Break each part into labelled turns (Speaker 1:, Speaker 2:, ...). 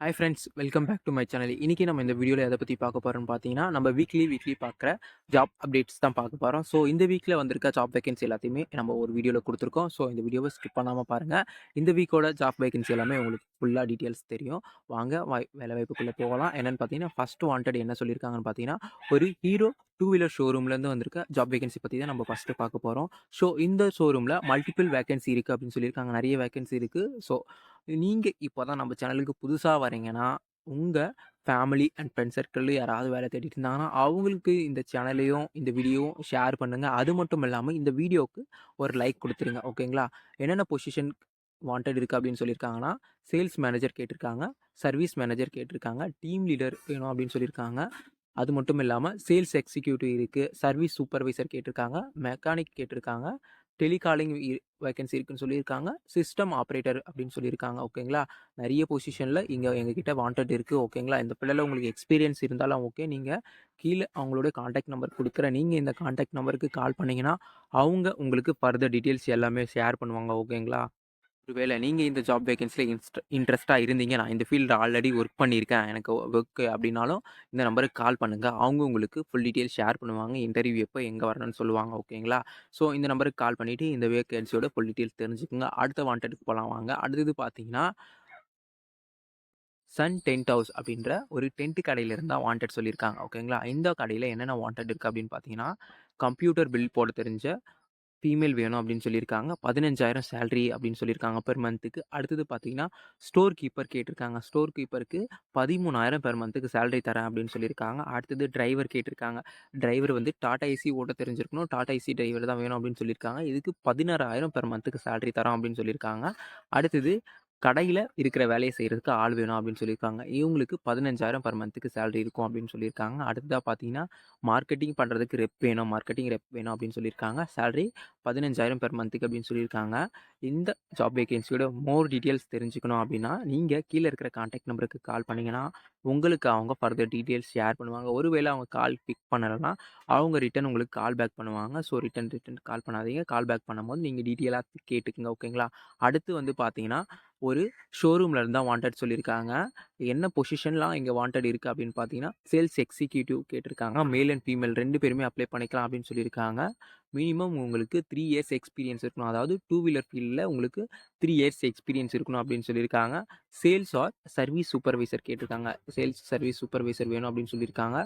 Speaker 1: Hi friends, welcome back to my channel. இன்னைக்கு நம்ம இந்த வீடியோவில் எதை பற்றி பார்க்க போகிறோம்னு பார்த்தீங்கன்னா, நம்ம வீக்லி பார்க்குற ஜாப் அப்டேட்ஸ் தான் பார்க்க போகிறோம். ஸோ இந்த வீக்கில் வந்திருக்க ஜாப் வேகன்சி எல்லாத்தையுமே நம்ம ஒரு வீடியோவில் கொடுத்துருக்கோம். ஸோ இந்த வீடியோவை ஸ்கிப் பண்ணாமல் பாருங்கள். இந்த வீக்கோட ஜாப் வேகன்சி எல்லாமே உங்களுக்கு ஃபுல்லாக டீட்டெயில்ஸ் தெரியும். வாங்க வேலைவாய்ப்புக்குள்ளே போகலாம். என்னென்னு பார்த்தீங்கன்னா, ஃபஸ்ட்டு வாண்டட் என்ன சொல்லியிருக்காங்கன்னு பார்த்தீங்கன்னா, ஒரு ஹீரோ டூ வீலர் ஷோரூம்லேருந்து வந்திருக்க ஜாப் வேகன்சி பற்றி தான் நம்ம ஃபஸ்ட்டு பார்க்க போகிறோம். ஸோ இந்த ஷோரூமில் மல்டிபிள் வேகன்சி இருக்குது அப்படின்னு சொல்லியிருக்காங்க. நிறைய வேகன்சி இருக்குது. ஸோ நீங்க இப்போ தான் நம்ம சேனலுக்கு புதுசா வரீங்கன்னா, உங்க ஃபேமிலி அண்ட் ஃப்ரெண்ட் சர்க்கிள்ல யாராவது வேலை தேடிட்டு இருந்தாங்கன்னா, அவங்களுக்கு இந்த சேனலையும், இந்த வீடியோவும் ஷேர் பண்ணுங்க. அது மட்டும் இல்லாம இந்த வீடியோவுக்கு ஒரு லைக் குடுத்துருங்க. ஓகேங்களா? என்னென்ன பொசிஷன் வாண்டட் இருக்கு அப்படின்னு சொல்லியிருக்காங்கன்னா, சேல்ஸ் மேனேஜர் கேட்டிருக்காங்க, சர்வீஸ் மேனேஜர் கேட்டிருக்காங்க, டீம் லீடர் வேணும் அப்படின்னு சொல்லியிருக்காங்க. அது மட்டும் இல்லாம சேல்ஸ் எக்ஸிக்யூட்டிவ் இருக்கு, சர்வீஸ் சூப்பர்வைசர் கேட்டிருக்காங்க, மெக்கானிக் கேட்டிருக்காங்க, டெலிகாலிங் வேகன்சி இருக்குன்னு சொல்லியிருக்காங்க, சிஸ்டம் ஆப்பரேட்டர் அப்படின்னு சொல்லியிருக்காங்க. ஓகேங்களா? நிறைய பொசிஷனில் இங்கே எங்ககிட்ட வாண்டட் இருக்குது. ஓகேங்களா? இந்த பிள்ளைல உங்களுக்கு எக்ஸ்பீரியன்ஸ் இருந்தாலும் ஓகே. நீங்கள் கீழே அவங்களோட காண்டாக்ட் நம்பர் கொடுக்குறேன். நீங்கள் இந்த காண்டாக்ட் நம்பருக்கு கால் பண்ணிங்கன்னா அவங்க உங்களுக்கு ஃபர்தர் டீட்டெயில்ஸ் எல்லாமே ஷேர் பண்ணுவாங்க. ஓகேங்களா? ஒருவேளை நீங்கள் இந்த ஜாப் வேகன்சியில் இன்ட்ரெஸ்ட்டாக இருந்தீங்க, நான் இந்த ஃபீல்டில் ஆல்ரெடி ஒர்க் பண்ணியிருக்கேன், எனக்கு ஒர்க்கு அப்படின்னாலும் இந்த நம்பருக்கு கால் பண்ணுங்கள். அவங்க உங்களுக்கு ஃபுல் டீட்டெயில்ஸ் ஷேர் பண்ணுவாங்க. இன்டர்வியூ எப்போ எங்கே வரணும்னு சொல்லுவாங்க. ஓகேங்களா? ஸோ இந்த நம்பருக்கு கால் பண்ணிவிட்டு இந்த வேகன்சியோட ஃபுல் டீட்டெயில்ஸ் தெரிஞ்சுக்கோங்க. அடுத்த வாண்டடுக்கு போகலாம் வாங்க. அடுத்தது பார்த்தீங்கன்னா, சன் டென்ட் ஹவுஸ் அப்படின்ற ஒரு டென்ட் கடையிலிருந்து தான் வாண்டட் சொல்லியிருக்காங்க. ஓகேங்களா? இந்த கடையில் என்னென்ன வாண்டட் இருக்குது அப்படின்னு பார்த்தீங்கன்னா, கம்ப்யூட்டர் பில் போட தெரிஞ்ச ஃபீமேல் வேணும் அப்படின்னு சொல்லியிருக்காங்க. 15,000 சேலரி அப்படின்னு சொல்லியிருக்காங்க பெர் மந்த்துக்கு. அடுத்தது பார்த்தீங்கன்னா, ஸ்டோர் கீப்பர் கேட்டிருக்காங்க. ஸ்டோர் கீப்பருக்கு 13,000 பெர் மந்த்துக்கு சேலரி தரேன் அப்படின்னு சொல்லியிருக்காங்க. அடுத்தது டிரைவர் கேட்டிருக்காங்க. டிரைவர் வந்து டாடா ஏசி ஓட்ட தெரிஞ்சிருக்கணும். டாடா ஏசி டிரைவர் தான் வேணும் அப்படின்னு சொல்லியிருக்காங்க. இதுக்கு 16,000 பெர் மந்த்துக்கு சேலரி தரோம் அப்படின்னு சொல்லியிருக்காங்க. அடுத்தது கடையில இருக்கிற வேலைய செய்றதுக்கு ஆள் வேணும் அப்படின்னு சொல்லியிருக்காங்க. இவங்களுக்கு 15,000 பெர் மந்த்துக்கு சேலரி இருக்கும் அப்படின்னு சொல்லியிருக்காங்க. அடுத்ததா பார்த்தீங்கன்னா, மார்க்கெட்டிங் பண்றதுக்கு மார்க்கெட்டிங் ரெப் வேணும் அப்படின்னு சொல்லியிருக்காங்க. சேலரி 15,000 பெர் மந்த்துக்கு அப்படின்னு சொல்லியிருக்காங்க. இந்த ஜாப் வேகன்சியோட மோர் டீட்டெயில்ஸ் தெரிஞ்சுக்கணும் அப்படின்னா, நீங்க கீழ இருக்கிற கான்டாக்ட் நம்பருக்கு கால் பண்ணீங்கன்னா, உங்களுக்கு அவங்க ஃபர்தர் டீட்டெயில்ஸ் ஷேர் பண்ணுவாங்க. ஒருவேளை அவங்க கால் பிக் பண்ணலன்னா, அவங்க ரிட்டர்ன் உங்களுக்கு கால் பேக் பண்ணுவாங்க. ஸோ ரிட்டர்ன் கால் பண்ணாதீங்க. கால் பேக் பண்ணும்போது நீங்க டீட்டெயிலா கேட்டுக்கங்க. ஓகேங்களா? அடுத்து வந்து பார்த்தீங்கன்னா, ஒரு ஷோரூம்ல இருந்து தான் வாண்டட் சொல்லியிருக்காங்க. என்ன பொசிஷன்லாம் இங்க வாண்டட் இருக்கு அப்படின்னு பார்த்தீங்கன்னா, சேல்ஸ் எக்ஸிக்யூட்டிவ் கேட்டிருக்காங்க. மேல் அண்ட் ஃபீமேல் 2 பேருமே அப்ளை பண்ணிக்கலாம் அப்படின்னு சொல்லியிருக்காங்க. மினிமம் உங்களுக்கு 3 இயர்ஸ் எக்ஸ்பீரியன்ஸ் இருக்கணும். அதாவது டூ வீலர் ஃபீல்டில் உங்களுக்கு 3 இயர்ஸ் எக்ஸ்பீரியன்ஸ் இருக்கணும் அப்படின்னு சொல்லியிருக்காங்க. சேல்ஸ் ஆர் சர்வீஸ் சூப்பர்வைசர் கேட்டிருக்காங்க. சேல்ஸ் சர்வீஸ் சூப்பர்வைசர் வேணும் அப்படின்னு சொல்லியிருக்காங்க.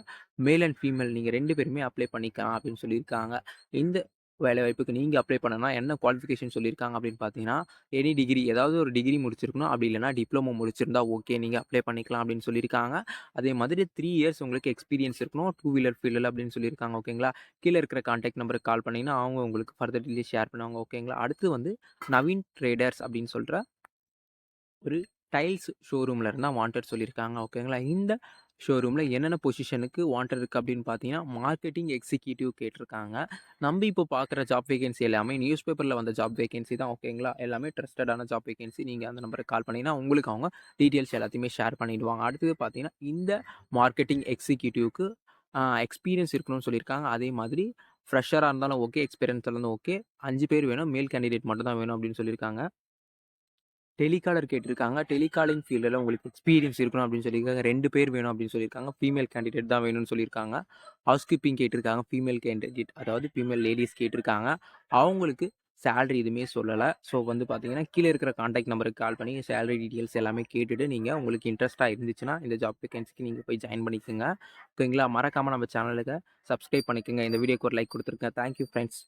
Speaker 1: மேல் அண்ட் ஃபீமேல் நீங்க 2 பேருமே அப்ளை பண்ணிக்கலாம் அப்படின்னு சொல்லியிருக்காங்க. இந்த வேலைவாய்ப்புக்கு நீங்க அப்ளை பண்ணணும்னா என்ன குவாலிஃபிகேஷன் சொல்லியிருக்காங்க அப்படின்னு பார்த்தீங்கன்னா, எனி டிகிரி ஏதாவது ஒரு டிகிரி முடிச்சிருக்கணும். அப்படி இல்லைனா டிப்ளமோ முடிச்சிருந்தா ஓகே. நீங்க அப்ளை பண்ணிக்கலாம் அப்படின்னு சொல்லியிருக்காங்க. அதே மாதிரி 3 இயர்ஸ் உங்களுக்கு எக்ஸ்பீரியன்ஸ் இருக்கணும். டூ வீலர் ஃபீல்டில் அப்படின்னு சொல்லியிருக்காங்க. ஓகேங்களா? கீழ இருக்கிற கான்டாக்ட் நம்பருக்கு கால் பண்ணீங்கன்னா, அவங்க உங்களுக்கு ஃபர்தர் டீட்டெயில்ஸ் ஷேர் பண்ணுவாங்க. ஓகேங்களா? அடுத்து வந்து நவீன் ட்ரேடர்ஸ் அப்படின்னு சொல்ற ஒரு டைல்ஸ் ஷோரூம்ல இருந்தா வாண்டட் சொல்லியிருக்காங்க. ஓகேங்களா? இந்த ஷோரூம்ல என்னென்ன பொசிஷனுக்கு வாண்டட் இருக்கு அப்படின்னு பார்த்தீங்கன்னா, மார்க்கெட்டிங் எக்ஸிக்யூட்டிவ் கேட்டிருக்காங்க. நம்ப இப்போ பார்க்குற ஜாப் வேகன்சி எல்லாமே நியூஸ் பேப்பர்ல வந்த ஜாப் வேகன்சி தான். ஓகேங்களா? எல்லாமே ட்ரஸ்டடான ஜாப் வேகன்சி. நீங்க அந்த நம்பருக்கு கால் பண்ணீங்கன்னா, உங்களுக்கு அவங்க டீட்டெயில்ஸ் எல்லாத்தையுமே ஷேர் பண்ணிடுவாங்க. அடுத்தது பார்த்தீங்கன்னா, இந்த மார்க்கெட்டிங் எக்ஸிக்யூட்டிவ்க்கு எக்ஸ்பீரியன்ஸ் இருக்கணும்னு சொல்லியிருக்காங்க. அதே மாதிரி ஃப்ரெஷரா இருந்தாலும் ஓகே, எக்ஸ்பீரியன்ஸ் இருந்தாலும் ஓகே. 5 பேர் வேணும். மேல் கேண்டிடேட் மட்டும் தான் வேணும் அப்படின்னு சொல்லியிருக்காங்க. டெலிகாலர் கேட்டிருக்காங்க. டெலிகாலிங் ஃபீல்டுல உங்களுக்கு எக்ஸ்பீரியன்ஸ் இருக்கணும் அப்படின்னு சொல்லியிருக்காங்க. 2 பேர் வேணும் அப்படின்னு சொல்லியிருக்காங்க. ஃபீமேல் கேண்டிடேட் தான் வேணும்னு சொல்லியிருக்காங்க. ஹவுஸ் கீப்பிங் கேட்டிருக்காங்க. ஃபீமேல் கேண்டிடேட் அதாவது ஃபீமேல் லேடீஸ் கேட்டிருக்காங்க. அவங்களுக்கு சேலரி எதுவுமே சொல்லல. ஸோ வந்து பார்த்தீங்கன்னா, கீழ இருக்கிற கான்டாக்ட் நம்பருக்கு கால் பண்ணி சேலரி டீட்டெயில்ஸ் எல்லாமே கேட்டுட்டு, நீங்க உங்களுக்கு இன்ட்ரெஸ்ட்டா இருந்துச்சுன்னா, இந்த ஜாப் வேகன்சிக்கு நீங்க போய் ஜாயின் பண்ணிக்கங்க. ஓகேங்களா? மறக்காம நம்ம சேனலுக்கு சப்ஸ்கிரைப் பண்ணிக்கங்க. இந்த வீடியோக்கு ஒரு லைக் குடுத்துருங்க. Thank you friends.